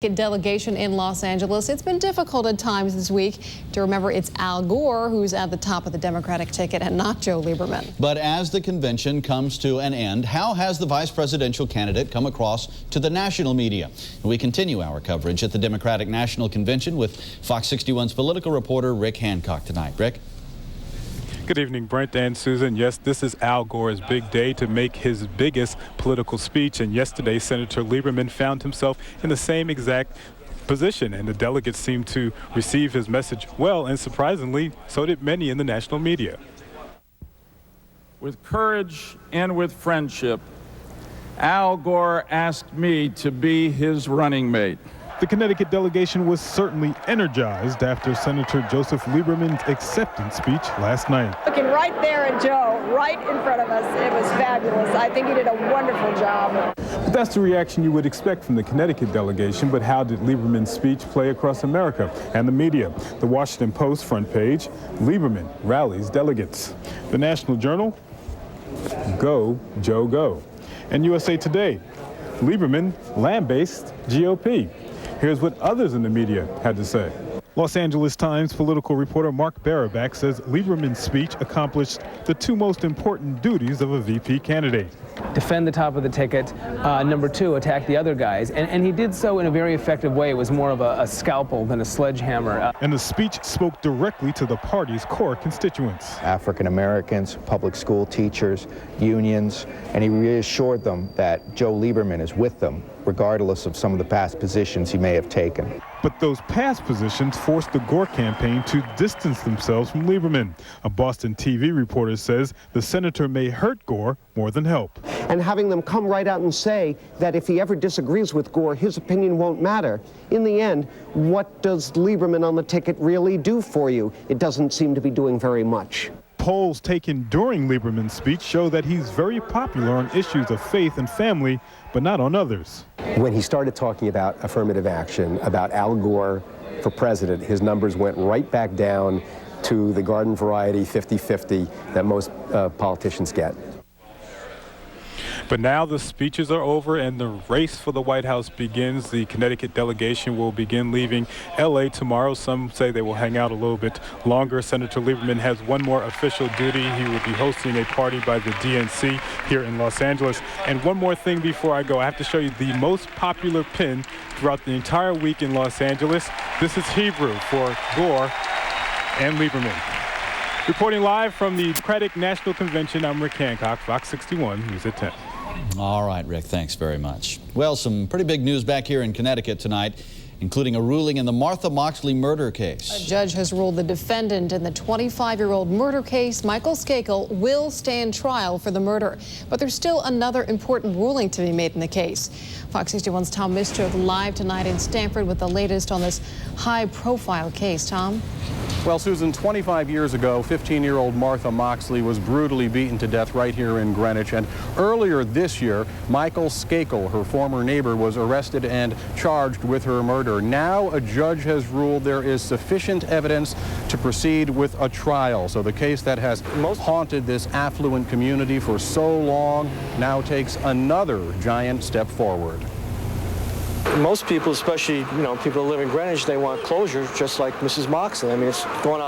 Delegation in Los Angeles. It's been difficult at times this week to remember it's Al Gore who's at the top of the Democratic ticket and not Joe Lieberman. But as the convention comes to an end, how has the vice presidential candidate come across to the national media? We continue our coverage at the Democratic National Convention with Fox 61's political reporter Rick Hancock tonight. Rick? Good evening, Brent and Susan. Yes, this is Al Gore's big day to make his biggest political speech. And yesterday, Senator Lieberman found himself in the same exact position. And the delegates seemed to receive his message well. And surprisingly, so did many in the national media. With courage and with friendship, Al Gore asked me to be his running mate. The Connecticut delegation was certainly energized after Senator Joseph Lieberman's acceptance speech last night. Looking right there at Joe, right in front of us, it was fabulous. I think he did a wonderful job. But that's the reaction you would expect from the Connecticut delegation, but how did Lieberman's speech play across America and the media? The Washington Post front page, Lieberman rallies delegates. The National Journal, go, Joe, go. And USA Today, Lieberman lambasted GOP. Here's what others in the media had to say. Los Angeles Times political reporter Mark Barabak says Lieberman's speech accomplished the two most important duties of a VP candidate. Defend the top of the ticket. Number two, attack the other guys. And he did so in a very effective way. It was more of a scalpel than a sledgehammer. And the speech spoke directly to the party's core constituents. African Americans, public school teachers, unions, and he reassured them that Joe Lieberman is with them, regardless of some of the past positions he may have taken. But those past positions forced the Gore campaign to distance themselves from Lieberman. A Boston TV reporter says the senator may hurt Gore more than help. And having them come right out and say that if he ever disagrees with Gore, his opinion won't matter. In the end, what does Lieberman on the ticket really do for you? It doesn't seem to be doing very much. Polls taken during Lieberman's speech show that he's very popular on issues of faith and family, but not on others. When he started talking about affirmative action, about Al Gore for president, his numbers went right back down to the garden variety 50-50 that most politicians get. But now the speeches are over and the race for the White House begins. The Connecticut delegation will begin leaving L.A. tomorrow. Some say they will hang out a little bit longer. Senator Lieberman has one more official duty. He will be hosting a party by the DNC here in Los Angeles. And one more thing before I go, I have to show you the most popular pin throughout the entire week in Los Angeles. This is Hebrew for Gore and Lieberman. Reporting live from the Democratic National Convention, I'm Rick Hancock, Fox 61, News at 10. All right, Rick, thanks very much. Well, some pretty big news back here in Connecticut tonight, including a ruling in the Martha Moxley murder case. A judge has ruled the defendant in the 25-year-old murder case, Michael Skakel, will stand trial for the murder. But there's still another important ruling to be made in the case. Fox 61's Tom Mischief live tonight in Stamford with the latest on this high-profile case. Tom? Well, Susan, 25 years ago, 15-year-old Martha Moxley was brutally beaten to death right here in Greenwich. And earlier this year, Michael Skakel, her former neighbor, was arrested and charged with her murder. Now a judge has ruled there is sufficient evidence to proceed with a trial. So the case that has haunted this affluent community for so long now takes another giant step forward. Most people, especially, people who live in Greenwich, they want closure, just like Mrs. Moxley. I mean, it's going on